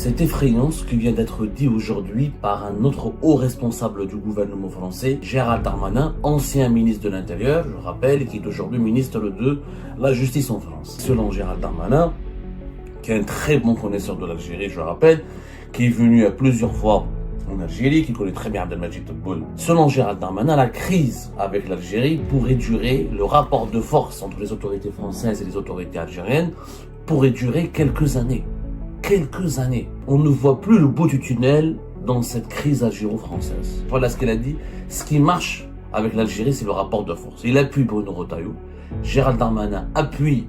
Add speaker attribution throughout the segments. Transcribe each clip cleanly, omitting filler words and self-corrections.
Speaker 1: C'est effrayant ce qui vient d'être dit aujourd'hui par un autre haut responsable du gouvernement français, Gérald Darmanin, ancien ministre de l'Intérieur, je rappelle, qui est aujourd'hui ministre de la Justice en France. Selon Gérald Darmanin, qui est un très bon connaisseur de l'Algérie, je rappelle, qui est venu à plusieurs fois en Algérie, qui connaît très bien Abdelmadjid Tebboune. Selon Gérald Darmanin, la crise avec l'Algérie pourrait durer, le rapport de force entre les autorités françaises et les autorités algériennes pourrait durer quelques années. Quelques années. On ne voit plus le bout du tunnel dans cette crise algéro-française. Voilà ce qu'il a dit. Ce qui marche avec l'Algérie, c'est le rapport de force. Il appuie Bruno Retailleau. Gérald Darmanin appuie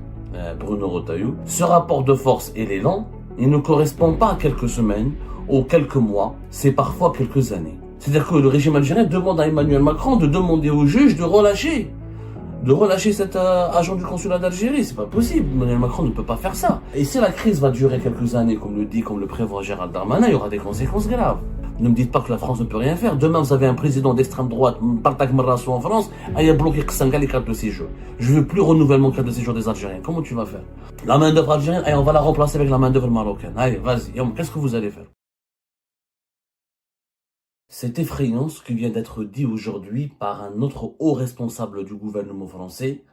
Speaker 1: Bruno Retailleau. Ce rapport de force est lent. Il ne correspond pas à quelques semaines ou quelques mois. C'est parfois quelques années. C'est-à-dire que le régime algérien demande à Emmanuel Macron de demander au juge de relâcher cet agent du consulat d'Algérie. C'est pas possible. Emmanuel Macron ne peut pas faire ça. Et si la crise va durer quelques années, comme le prévoit Gérald Darmanin, il y aura des conséquences graves. Ne me dites pas que la France ne peut rien faire. Demain, vous avez un président d'extrême droite, Bartak Marrassou en France, il a bloqué Ksanga les cartes de séjour. Je veux plus renouvellement de cartes de séjour des Algériens. Comment tu vas faire? La main d'œuvre algérienne, on va la remplacer avec la main d'œuvre marocaine. Allez, vas-y. Qu'est-ce que vous allez faire? C'est effrayant ce qui vient d'être dit aujourd'hui par un autre haut responsable du gouvernement français.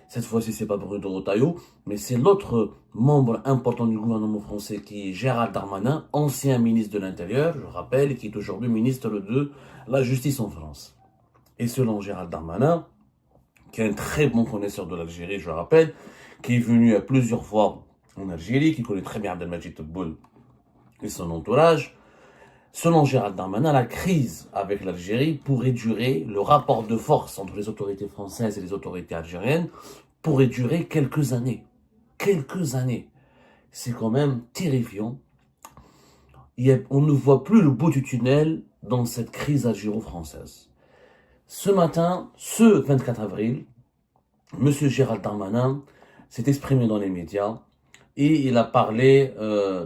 Speaker 1: Cette fois-ci, c'est pas Bruno Retailleau, mais c'est l'autre membre important du gouvernement français qui est Gérald Darmanin, ancien ministre de l'Intérieur, je rappelle, qui est aujourd'hui ministre de la Justice en France. Et selon Gérald Darmanin, qui est un très bon connaisseur de l'Algérie, je rappelle, qui est venu à plusieurs fois en Algérie, qui connaît très bien Abdelmadjid Tebboune et son entourage, selon Gérald Darmanin, la crise avec l'Algérie pourrait durer, le rapport de force entre les autorités françaises et les autorités algériennes pourrait durer quelques années. Quelques années. C'est quand même terrifiant. On ne voit plus le bout du tunnel dans cette crise algéro-française. Ce matin, ce 24 avril, M. Gérald Darmanin s'est exprimé dans les médias et il a parlé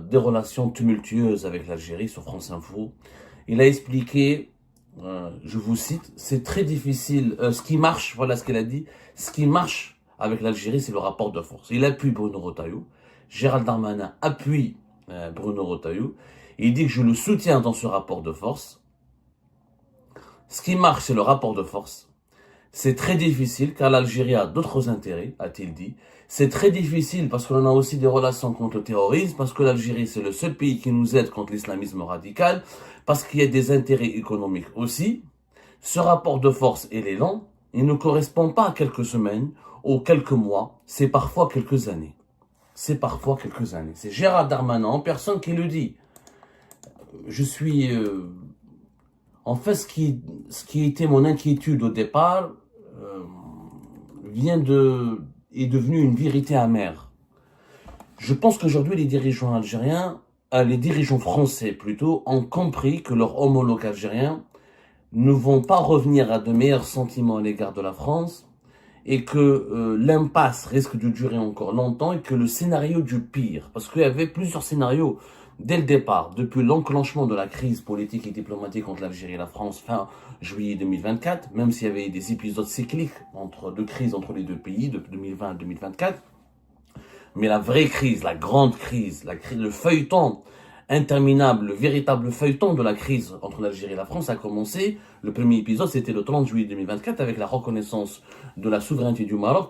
Speaker 1: des relations tumultueuses avec l'Algérie sur France Info. Il a expliqué, je vous cite, c'est très difficile, ce qui marche, voilà ce qu'il a dit, ce qui marche avec l'Algérie, c'est le rapport de force. Il appuie Bruno Retailleau. Gérald Darmanin appuie Bruno Retailleau. Il dit que je le soutiens dans ce rapport de force. Ce qui marche, c'est le rapport de force. C'est très difficile car l'Algérie a d'autres intérêts, a-t-il dit. C'est très difficile parce qu'on a aussi des relations contre le terrorisme, parce que l'Algérie, c'est le seul pays qui nous aide contre l'islamisme radical, parce qu'il y a des intérêts économiques aussi. Ce rapport de force est lent. Il ne correspond pas à quelques semaines ou quelques mois. C'est parfois quelques années. C'est parfois quelques années. C'est Gérald Darmanin en personne qui le dit. Je suis... En fait, ce qui était mon inquiétude au départ est devenu une vérité amère. Je pense qu'aujourd'hui, les dirigeants algériens, les dirigeants français plutôt, ont compris que leurs homologues algériens ne vont pas revenir à de meilleurs sentiments à l'égard de la France et que l'impasse risque de durer encore longtemps et que le scénario du pire, parce qu'il y avait plusieurs scénarios dès le départ, depuis l'enclenchement de la crise politique et diplomatique entre l'Algérie et la France fin juillet 2024, même s'il y avait des épisodes cycliques de crise entre les deux pays de 2020 à 2024, mais la vraie crise, la grande crise, le feuilleton interminable, le véritable feuilleton de la crise entre l'Algérie et la France a commencé. Le premier épisode, c'était le 30 juillet 2024 avec la reconnaissance de la souveraineté du Maroc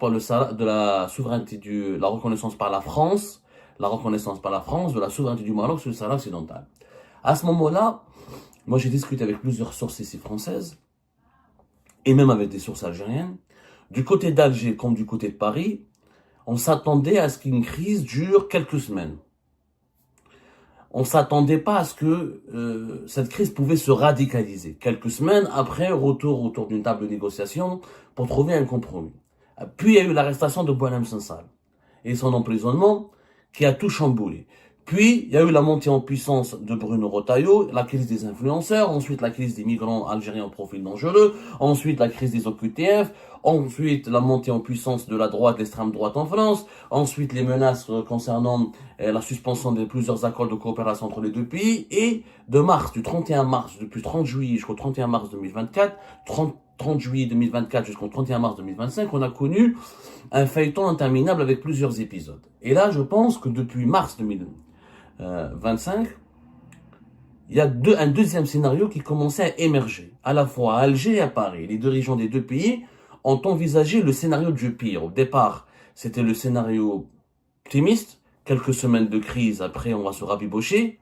Speaker 1: la reconnaissance par la France de la souveraineté du Maroc sur le Sahara occidental. À ce moment-là, moi j'ai discuté avec plusieurs sources ici françaises et même avec des sources algériennes. Du côté d'Alger comme du côté de Paris, on s'attendait à ce qu'une crise dure quelques semaines. On ne s'attendait pas à ce que cette crise pouvait se radicaliser. Quelques semaines après, retour autour d'une table de négociation pour trouver un compromis. Puis il y a eu l'arrestation de Boualem Sansal et son emprisonnement qui a tout chamboulé. Puis il y a eu la montée en puissance de Bruno Retailleau, la crise des influenceurs, ensuite la crise des migrants algériens au profil dangereux, ensuite la crise des OQTF, ensuite la montée en puissance de la droite, l'extrême droite en France, ensuite les menaces concernant la suspension de plusieurs accords de coopération entre les deux pays, et depuis 30 juillet jusqu'au 31 mars 2024, 30 juillet 2024 jusqu'au 31 mars 2025, on a connu un feuilleton interminable avec plusieurs épisodes. Et là, je pense que depuis mars 2025, il y a un deuxième scénario qui commençait à émerger, à la fois à Alger et à Paris. Les dirigeants des deux pays ont envisagé le scénario du pire. Au départ, c'était le scénario optimiste, quelques semaines de crise, après on va se rabibocher.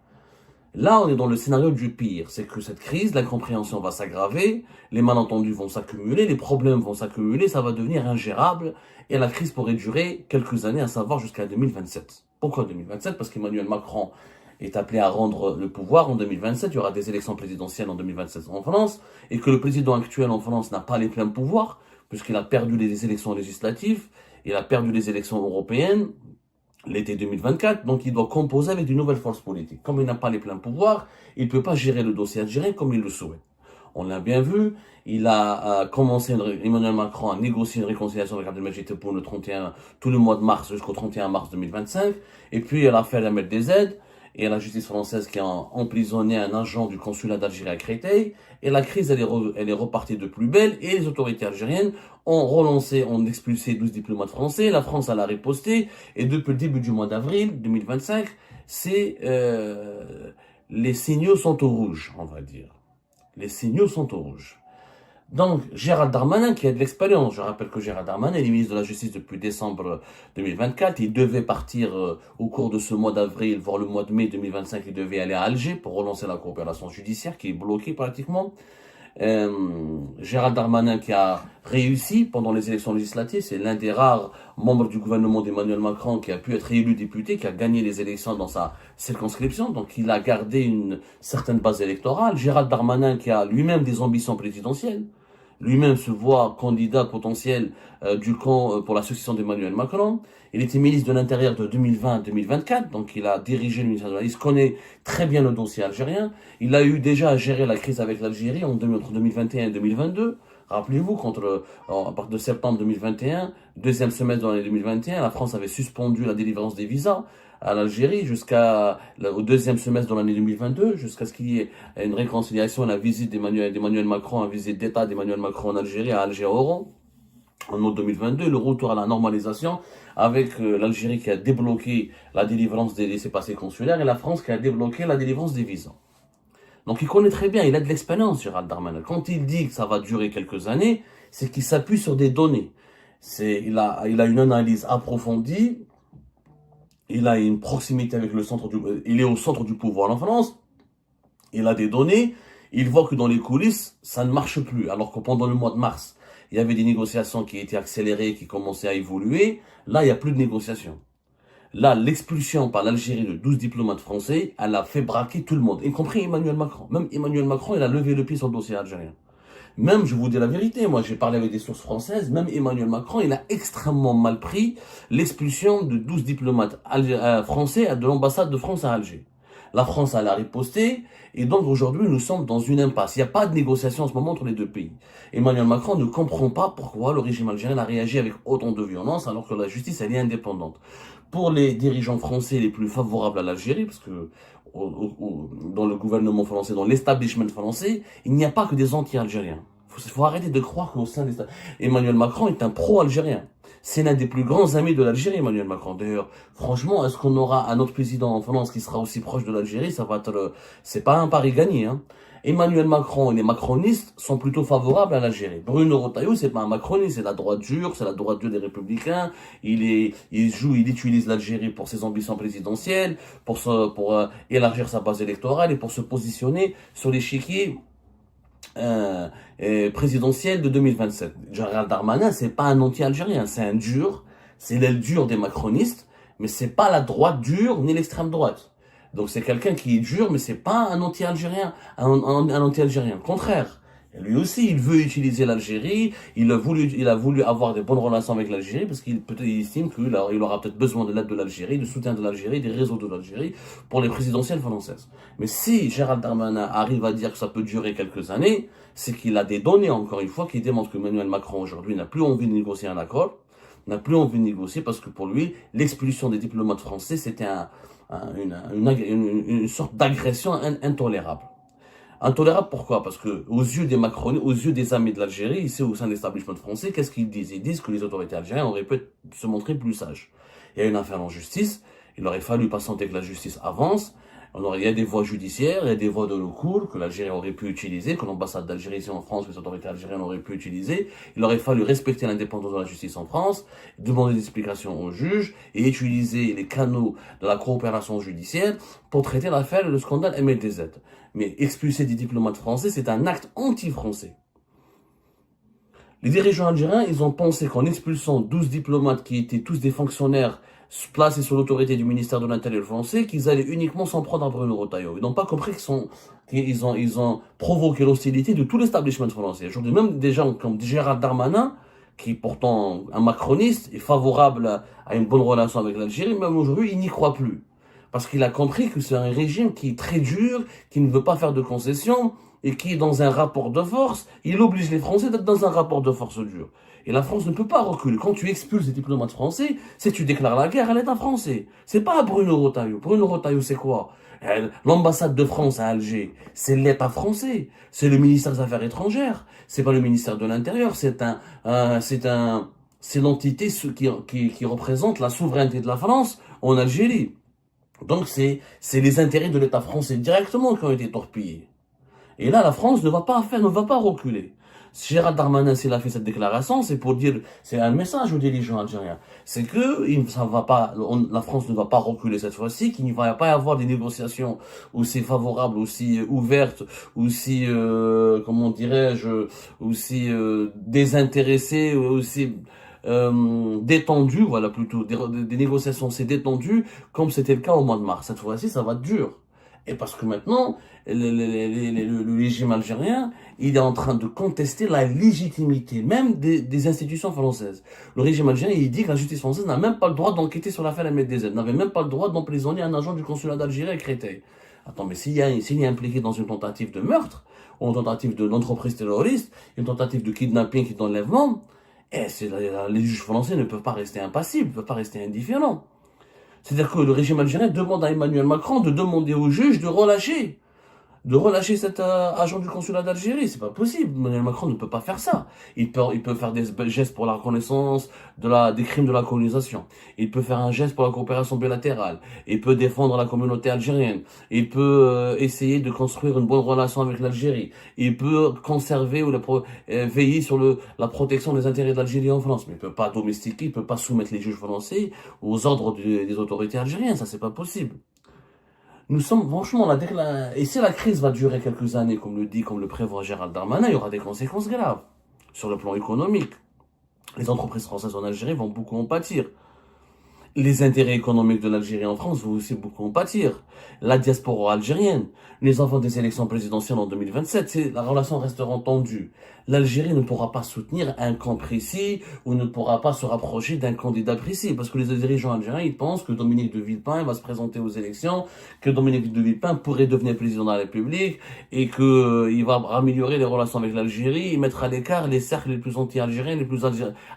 Speaker 1: Là, on est dans le scénario du pire. C'est que cette crise, l'incompréhension va s'aggraver, les malentendus vont s'accumuler, les problèmes vont s'accumuler, ça va devenir ingérable et la crise pourrait durer quelques années, à savoir jusqu'à 2027. Pourquoi 2027? Parce qu'Emmanuel Macron est appelé à rendre le pouvoir en 2027. Il y aura des élections présidentielles en 2027 en France et que le président actuel en France n'a pas les pleins pouvoirs puisqu'il a perdu les élections législatives, il a perdu les élections européennes l'été 2024, donc il doit composer avec une nouvelle force politique. Comme il n'a pas les pleins pouvoirs, il ne peut pas gérer le dossier algérien comme il le souhaite. On l'a bien vu, il a commencé, Emmanuel Macron a négocié une réconciliation avec Abdelmadjid Tebboune tout le mois de mars jusqu'au 31 mars 2025, et puis il a fait la mettre des aides, et la justice française qui a emprisonné un agent du consulat d'Algérie à Créteil, et la crise elle est repartie de plus belle, et les autorités algériennes ont expulsé 12 diplomates français, la France a riposté, et depuis le début du mois d'avril 2025, les signaux sont au rouge, on va dire. Les signaux sont au rouge. Donc, Gérald Darmanin, qui a de l'expérience, je rappelle que Gérald Darmanin est ministre de la Justice depuis décembre 2024, il devait partir au cours de ce mois d'avril, voire le mois de mai 2025, il devait aller à Alger pour relancer la coopération judiciaire qui est bloquée pratiquement. Gérald Darmanin qui a réussi pendant les élections législatives, c'est l'un des rares membres du gouvernement d'Emmanuel Macron qui a pu être élu député, qui a gagné les élections dans sa circonscription, donc il a gardé une certaine base électorale. Gérald Darmanin qui a lui-même des ambitions présidentielles, lui-même se voit candidat potentiel du camp pour la succession d'Emmanuel Macron. Il était ministre de l'Intérieur de 2020 à 2024, donc il a dirigé le ministère de l'Intérieur. Il connaît très bien le dossier algérien. Il a eu déjà à gérer la crise avec l'Algérie entre 2021 et 2022. Rappelez-vous, à partir de septembre 2021, deuxième semestre de l'année 2021, la France avait suspendu la délivrance des visas à l'Algérie au deuxième semestre de l'année 2022, jusqu'à ce qu'il y ait une réconciliation et la visite d'Emmanuel Macron, la visite d'État d'Emmanuel Macron en Algérie, à Alger Oran, en août 2022, le retour à la normalisation avec l'Algérie qui a débloqué la délivrance des laissez-passer consulaires et la France qui a débloqué la délivrance des visas. Donc il connaît très bien, il a de l'expérience, Gérald Darmanin. Quand il dit que ça va durer quelques années, c'est qu'il s'appuie sur des données. Il a une analyse approfondie, il a une proximité avec il est au centre du pouvoir en France, il a des données, il voit que dans les coulisses, ça ne marche plus. Alors que pendant le mois de mars, il y avait des négociations qui étaient accélérées, qui commençaient à évoluer. Là, il n'y a plus de négociations. Là, l'expulsion par l'Algérie de 12 diplomates français, elle a fait braquer tout le monde, y compris Emmanuel Macron. Même Emmanuel Macron, il a levé le pied sur le dossier algérien. Même, je vous dis la vérité, moi j'ai parlé avec des sources françaises, même Emmanuel Macron, il a extrêmement mal pris l'expulsion de 12 diplomates français de l'ambassade de France à Alger. La France a riposté, et donc aujourd'hui nous sommes dans une impasse. Il n'y a pas de négociation en ce moment entre les deux pays. Emmanuel Macron ne comprend pas pourquoi le régime algérien a réagi avec autant de violence alors que la justice elle est indépendante. Pour les dirigeants français les plus favorables à l'Algérie, parce que dans le gouvernement français, dans l'establishment français, il n'y a pas que des anti-algériens. Il faut arrêter de croire qu'au sein des... Emmanuel Macron est un pro-algérien. C'est l'un des plus grands amis de l'Algérie, Emmanuel Macron. D'ailleurs, franchement, est-ce qu'on aura un autre président en France qui sera aussi proche de l'Algérie? Ça va être... C'est pas un pari gagné, hein. Emmanuel Macron et les macronistes sont plutôt favorables à l'Algérie. Bruno Retailleau, c'est pas un macroniste, c'est la droite dure, c'est la droite dure des Républicains. Il utilise l'Algérie pour ses ambitions présidentielles, pour élargir sa base électorale et pour se positionner sur l'échiquier présidentiel de 2027. Gérald Darmanin, c'est pas un anti-algérien, c'est un dur, c'est l'aile dure des macronistes, mais c'est pas la droite dure ni l'extrême droite. Donc c'est quelqu'un qui est dur, mais c'est pas un anti-algérien, un anti-algérien. Au contraire, lui aussi, il veut utiliser l'Algérie. Il a voulu avoir des bonnes relations avec l'Algérie parce qu'il estime qu'il aura peut-être besoin de l'aide de l'Algérie, du soutien de l'Algérie, des réseaux de l'Algérie pour les présidentielles françaises. Mais si Gérald Darmanin arrive à dire que ça peut durer quelques années, c'est qu'il a des données, encore une fois, qui démontrent que Emmanuel Macron aujourd'hui n'a plus envie de négocier un accord, n'a plus envie de négocier parce que pour lui, l'expulsion des diplomates français, c'était une sorte d'agression intolérable. Intolérable pourquoi? Parce que aux yeux des macronistes, aux yeux des amis de l'Algérie, ici au sein de l'établissement français, qu'est-ce qu'ils disent? Ils disent que les autorités algériennes auraient pu se montrer plus sages. Il y a une affaire en justice, Il aurait fallu patienter que la justice avance. Il y a des voies judiciaires, il y a des voies de recours que l'Algérie aurait pu utiliser, que l'ambassade d'Algérie ici en France, que les autorités algériennes auraient pu utiliser. Il aurait fallu respecter l'indépendance de la justice en France, demander des explications aux juges et utiliser les canaux de la coopération judiciaire pour traiter l'affaire et le scandale MLDZ. Mais expulser des diplomates français, c'est un acte anti-français. Les dirigeants algériens, ils ont pensé qu'en expulsant 12 diplomates qui étaient tous des fonctionnaires placés sous l'autorité du ministère de l'Intérieur français, qu'ils allaient uniquement s'en prendre à Bruno Retailleau. Ils n'ont pas compris qu'ils ont provoqué l'hostilité de tout l'establishment français. Aujourd'hui, même des gens comme Gérald Darmanin, qui est pourtant un macroniste, est favorable à une bonne relation avec l'Algérie, même aujourd'hui, il n'y croit plus. Parce qu'il a compris que c'est un régime qui est très dur, qui ne veut pas faire de concessions, et qui est dans un rapport de force. Il oblige les Français d'être dans un rapport de force dur. Et la France ne peut pas reculer. Quand tu expulses des diplomates français, c'est que tu déclares la guerre à l'État français. C'est pas à Bruno Retailleau. Bruno Retailleau, c'est quoi? L'ambassade de France à Alger, c'est l'État français. C'est le ministère des Affaires étrangères. C'est pas le ministère de l'Intérieur. C'est l'entité qui représente la souveraineté de la France en Algérie. Donc c'est les intérêts de l'État français directement qui ont été torpillés. Et là, la France ne va pas reculer. Si Gérald Darmanin, s'il a fait cette déclaration, c'est pour dire, c'est un message aux dirigeants algériens. C'est que la France ne va pas reculer cette fois-ci, qu'il ne va pas y avoir des négociations aussi favorables, aussi ouvertes, aussi, comment dirais-je, aussi désintéressées, aussi détendues, voilà plutôt, des négociations assez détendues, comme c'était le cas au mois de mars. Cette fois-ci, ça va être dur. Et parce que maintenant, le régime algérien, il est en train de contester la légitimité même des institutions françaises. Le régime algérien, il dit que la justice française n'a même pas le droit d'enquêter sur l'affaire MLDZ, n'avait même pas le droit d'emprisonner un agent du consulat d'Algérie à Créteil. Attends, mais s'il est impliqué dans une tentative de meurtre, ou une tentative d'entreprise terroriste, une tentative de kidnapping et d'enlèvement, les juges français ne peuvent pas rester impassibles, ne peuvent pas rester indifférents. C'est-à-dire que le régime algérien demande à Emmanuel Macron de demander aux juges de relâcher cet agent du consulat d'Algérie. C'est pas possible. Emmanuel Macron ne peut pas faire ça. Il peut faire des gestes pour la reconnaissance des crimes de la colonisation. Il peut faire un geste pour la coopération bilatérale. Il peut défendre la communauté algérienne. Il peut essayer de construire une bonne relation avec l'Algérie. Il peut conserver ou veiller sur la protection des intérêts de l'Algérie en France. Mais il peut pas domestiquer, il peut pas soumettre les juges français aux ordres des autorités algériennes. Ça, c'est pas possible. Nous sommes, franchement, et si la crise va durer quelques années, comme le prévoit Gérald Darmanin, il y aura des conséquences graves sur le plan économique. Les entreprises françaises en Algérie vont beaucoup en pâtir. Les intérêts économiques de l'Algérie en France vont aussi beaucoup en pâtir. La diaspora algérienne, les enfants des élections présidentielles en 2027, la relation restera tendue. L'Algérie ne pourra pas soutenir un camp précis ou ne pourra pas se rapprocher d'un candidat précis parce que les dirigeants algériens, ils pensent que Dominique de Villepin va se présenter aux élections, que Dominique de Villepin pourrait devenir président de la République et qu'il va améliorer les relations avec l'Algérie et mettre à l'écart les cercles les plus anti-algériens, les plus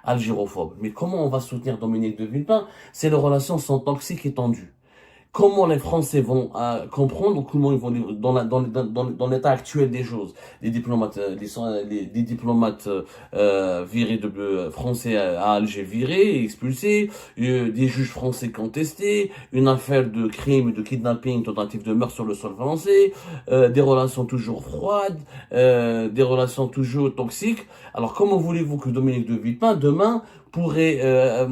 Speaker 1: algérophobes. Mais comment on va soutenir Dominique de Villepin? Les relations sont toxiques et tendues. Comment les Français vont comprendre, comment ils vont dans l'état actuel des choses, les diplomates, les diplomates virés français à Alger virés, expulsés, des juges français contestés, une affaire de crime, de kidnapping, tentative de meurtre sur le sol français, des relations toujours froides, des relations toujours toxiques. Alors comment voulez-vous que Dominique de Villepin demain pourrait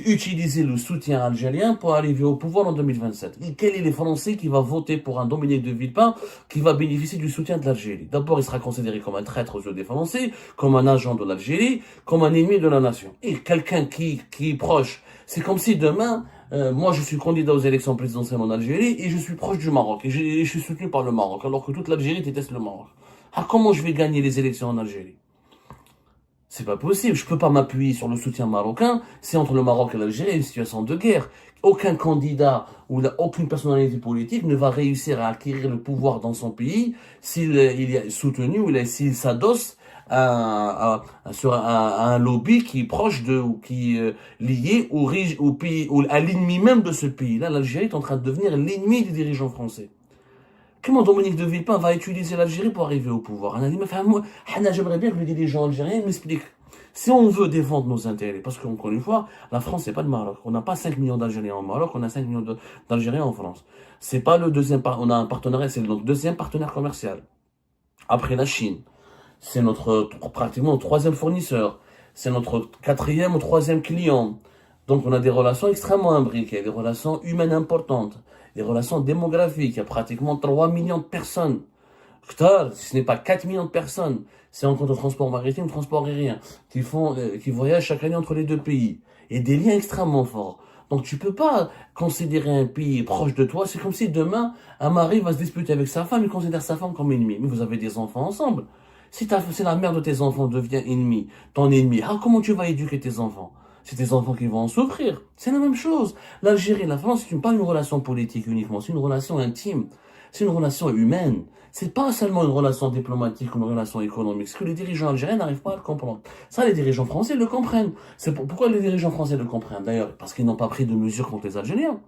Speaker 1: utiliser le soutien algérien pour arriver au pouvoir en 2027. Quel est les Français qui va voter pour un Dominique de Villepin qui va bénéficier du soutien de l'Algérie? D'abord, il sera considéré comme un traître aux yeux des Français, comme un agent de l'Algérie, comme un ennemi de la nation. Et quelqu'un qui est proche, c'est comme si demain, moi je suis candidat aux élections présidentielles en Algérie et je suis proche du Maroc et je suis soutenu par le Maroc, alors que toute l'Algérie déteste le Maroc. Ah, comment je vais gagner les élections en Algérie? C'est pas possible, je peux pas m'appuyer sur le soutien marocain, c'est entre le Maroc et l'Algérie une situation de guerre. Aucun candidat ou aucune personnalité politique ne va réussir à acquérir le pouvoir dans son pays s'il est soutenu ou s'il s'adosse à un lobby qui est proche ou qui est lié au pays, à l'ennemi même de ce pays. Là, l'Algérie est en train de devenir l'ennemi des dirigeants français. Comment Dominique de Villepin va utiliser l'Algérie pour arriver au pouvoir? J'aimerais bien que les dirigeants algériens m'expliquent. Si on veut défendre nos intérêts, parce qu'encore une fois, la France, c'est pas le Maroc. On n'a pas 5 millions d'Algériens au Maroc, on a 5 millions d'Algériens en France. C'est pas le deuxième, on a un partenariat, c'est notre deuxième partenaire commercial. Après la Chine. C'est pratiquement notre troisième fournisseur. C'est notre quatrième ou troisième client. Donc on a des relations extrêmement imbriquées, des relations humaines importantes, des relations démographiques. Il y a pratiquement 3 millions de personnes. Putain, si ce n'est pas 4 millions de personnes, c'est en compte le transport maritime, le transport aérien, qui voyagent chaque année entre les deux pays. Et des liens extrêmement forts. Donc tu peux pas considérer un pays proche de toi. C'est comme si demain, un mari va se disputer avec sa femme, il considère sa femme comme ennemie. Mais vous avez des enfants ensemble. Si la mère de tes enfants devient ennemie, ton ennemi, comment tu vas éduquer tes enfants? C'est tes enfants qui vont en souffrir. C'est la même chose. L'Algérie et la France, c'est pas une relation politique uniquement, c'est une relation intime. C'est une relation humaine. C'est pas seulement une relation diplomatique ou une relation économique. Ce que les dirigeants algériens n'arrivent pas à le comprendre. Ça, les dirigeants français le comprennent. Pourquoi les dirigeants français le comprennent d'ailleurs? Parce qu'ils n'ont pas pris de mesures contre les Algériens.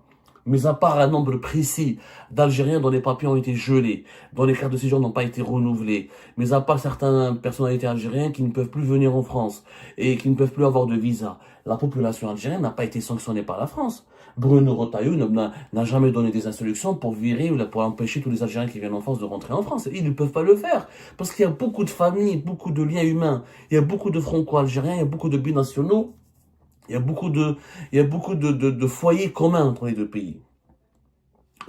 Speaker 1: Mais à part un nombre précis d'Algériens dont les papiers ont été gelés, dont les cartes de séjour n'ont pas été renouvelées, mais à part certaines personnalités algériennes qui ne peuvent plus venir en France et qui ne peuvent plus avoir de visa, la population algérienne n'a pas été sanctionnée par la France. Bruno Retailleau n'a jamais donné des instructions pour virer ou pour empêcher tous les Algériens qui viennent en France de rentrer en France. Ils ne peuvent pas le faire. Parce qu'il y a beaucoup de familles, beaucoup de liens humains. Il y a beaucoup de franco-algériens, il y a beaucoup de binationaux. Il y a beaucoup de foyers communs entre les deux pays.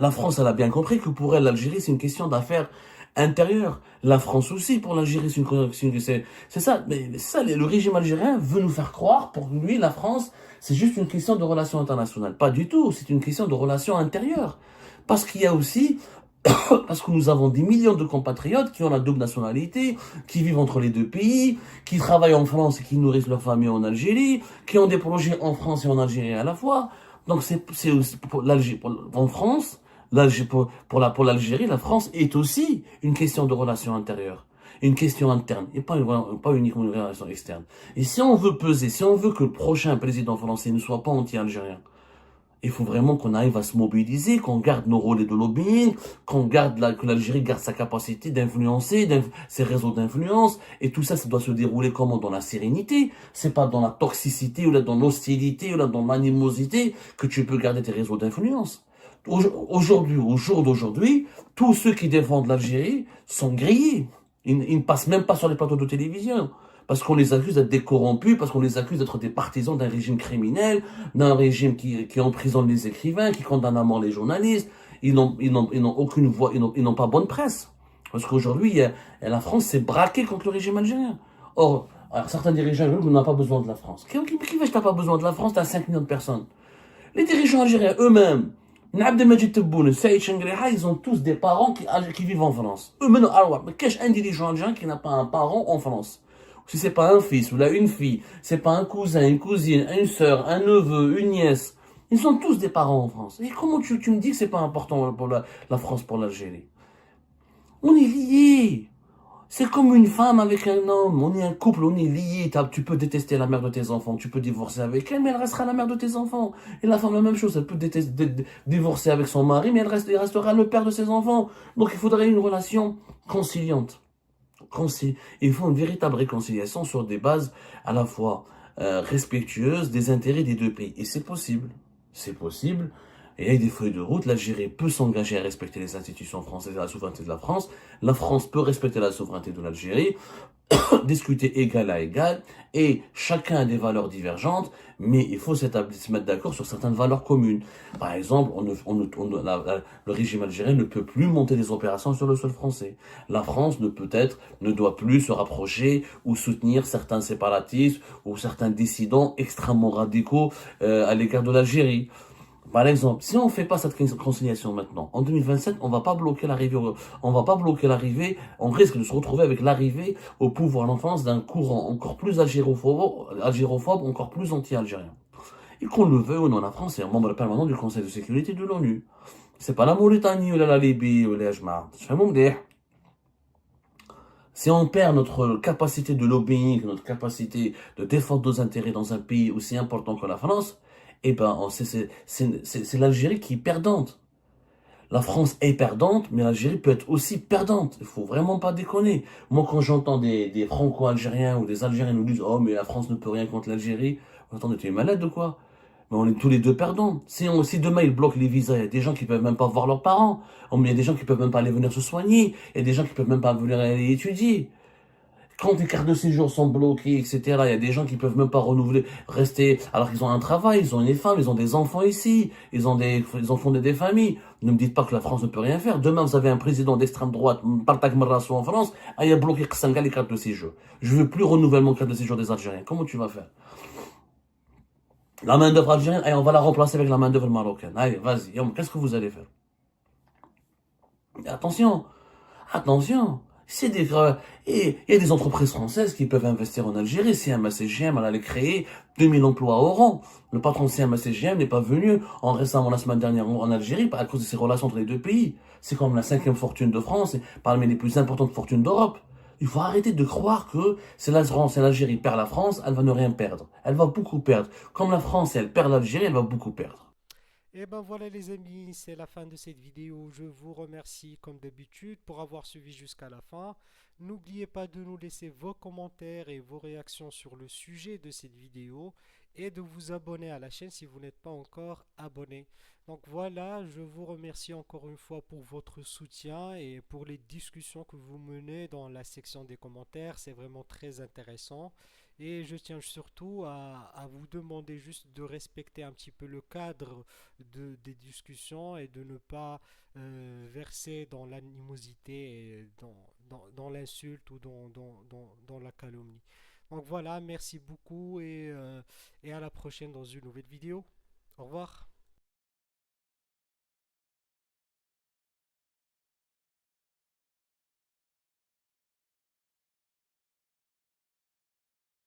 Speaker 1: La France, elle a bien compris que pour elle, l'Algérie, c'est une question d'affaires intérieures. La France aussi, pour l'Algérie, c'est ça. Mais c'est ça, le régime algérien veut nous faire croire, pour lui, la France, c'est juste une question de relations internationales. Pas du tout, c'est une question de relations intérieures. Parce qu'il y a aussi, parce que nous avons des millions de compatriotes qui ont la double nationalité, qui vivent entre les deux pays, qui travaillent en France et qui nourrissent leur famille en Algérie, qui ont des projets en France et en Algérie à la fois. Donc c'est aussi pour l'Algérie, en France, pour l'Algérie, la France est aussi une question de relations intérieures, une question interne, et pas uniquement une relation externe. Et si on veut peser, si on veut que le prochain président français ne soit pas anti-algérien, il faut vraiment qu'on arrive à se mobiliser, qu'on garde nos rôles de lobbying, que l'Algérie garde sa capacité d'influencer, ses réseaux d'influence, et tout ça, ça doit se dérouler comment? Dans la sérénité. C'est pas dans la toxicité, ou là, dans l'hostilité, ou là, dans l'animosité, que tu peux garder tes réseaux d'influence. Aujourd'hui, au jour d'aujourd'hui, tous ceux qui défendent l'Algérie sont grillés. Ils ne passent même pas sur les plateaux de télévision. Parce qu'on les accuse d'être des corrompus, parce qu'on les accuse d'être des partisans d'un régime criminel, d'un régime qui emprisonne les écrivains, qui condamne à mort les journalistes. Ils n'ont aucune voix, ils n'ont pas bonne presse. Parce qu'aujourd'hui, la France s'est braquée contre le régime algérien. Or, alors, certains dirigeants algériens n'ont pas besoin de la France. Qui va, t'as pas besoin de la France, t'as 5 millions de personnes. Les dirigeants algériens eux-mêmes, Abdelmajid Tebboune, Saïd Chengriha, ils ont tous des parents qui vivent en France. Eux-mêmes, mais qu'est-ce qu'un dirigeant algérien qui n'a pas un parent en France? Si c'est pas un fils ou là une fille, c'est pas un cousin, une cousine, une sœur, un neveu, une nièce. Ils sont tous des parents en France. Et comment tu me dis que c'est pas important pour la France, pour l'Algérie? On est liés. C'est comme une femme avec un homme. On est un couple, on est liés. Tu peux détester la mère de tes enfants, tu peux divorcer avec elle, mais elle restera la mère de tes enfants. Et la femme, la même chose. Elle peut divorcer avec son mari, mais il restera le père de ses enfants. Donc il faudrait une relation conciliante. Il faut une véritable réconciliation sur des bases à la fois respectueuses des intérêts des deux pays. Et c'est possible. C'est possible. Et avec des feuilles de route, l'Algérie peut s'engager à respecter les institutions françaises et la souveraineté de la France. La France peut respecter la souveraineté de l'Algérie, discuter égal à égal, et chacun a des valeurs divergentes, mais il faut se mettre d'accord sur certaines valeurs communes. Par exemple, le régime algérien ne peut plus monter des opérations sur le sol français. La France ne doit plus se rapprocher ou soutenir certains séparatistes ou certains dissidents extrêmement radicaux à l'égard de l'Algérie. Par exemple, si on ne fait pas cette conciliation maintenant, en 2027, on va pas bloquer l'arrivée, on risque de se retrouver avec l'arrivée au pouvoir en France d'un courant encore plus algérophobe, encore plus anti-algérien. Et qu'on le veuille ou non, la France est un membre permanent du Conseil de sécurité de l'ONU. C'est pas la Mauritanie ou la Libye ou les Ajma. Si on perd notre capacité de lobbying, notre capacité de défendre nos intérêts dans un pays aussi important que la France, eh ben, c'est l'Algérie qui est perdante. La France est perdante, mais l'Algérie peut être aussi perdante. Il faut vraiment pas déconner. Moi, quand j'entends des Franco-Algériens ou des Algériens nous disent oh, mais la France ne peut rien contre l'Algérie, attendez, tu es malade de quoi? Mais on est tous les deux perdants. Si demain ils bloquent les visas, il y a des gens qui peuvent même pas voir leurs parents. Oh, mais il y a des gens qui peuvent même pas aller venir se soigner. Il y a des gens qui peuvent même pas venir aller étudier. Quand les cartes de séjour sont bloquées, etc., il y a des gens qui peuvent même pas renouveler, rester, alors qu'ils ont un travail, ils ont une femme, ils ont des enfants ici, ils ont fondé des familles. Ne me dites pas que la France ne peut rien faire. Demain, vous avez un président d'extrême droite, Partak Marasso en France, il a bloqué Ksanga les cartes de séjour. Je veux plus renouvellement de carte de séjour des Algériens. Comment tu vas faire? La main-d'œuvre algérienne, allez, on va la remplacer avec la main-d'œuvre marocaine. Allez, vas-y, qu'est-ce que vous allez faire? Et attention, attention, c'est des et il y a des entreprises françaises qui peuvent investir en Algérie. Si CMA-CGM, elle allait créer 2000 emplois au rang. Le patron de CMA-CGM n'est pas venu récemment la semaine dernière en Algérie à cause de ses relations entre les deux pays. C'est comme la cinquième fortune de France et parmi les plus importantes fortunes d'Europe. Il faut arrêter de croire que c'est la France et l'Algérie perd la France, elle va ne rien perdre. Elle va beaucoup perdre. Comme la France, elle perd l'Algérie, elle va beaucoup perdre.
Speaker 2: Et ben voilà les amis, c'est la fin de cette vidéo. Je vous remercie comme d'habitude pour avoir suivi jusqu'à la fin. N'oubliez pas de nous laisser vos commentaires et vos réactions sur le sujet de cette vidéo et de vous abonner à la chaîne si vous n'êtes pas encore abonné. Donc voilà, je vous remercie encore une fois pour votre soutien et pour les discussions que vous menez dans la section des commentaires. C'est vraiment très intéressant. Et je tiens surtout à vous demander juste de respecter un petit peu le cadre des discussions et de ne pas verser dans l'animosité, et dans l'insulte ou dans la calomnie. Donc voilà, merci beaucoup et à la prochaine dans une nouvelle vidéo. Au revoir.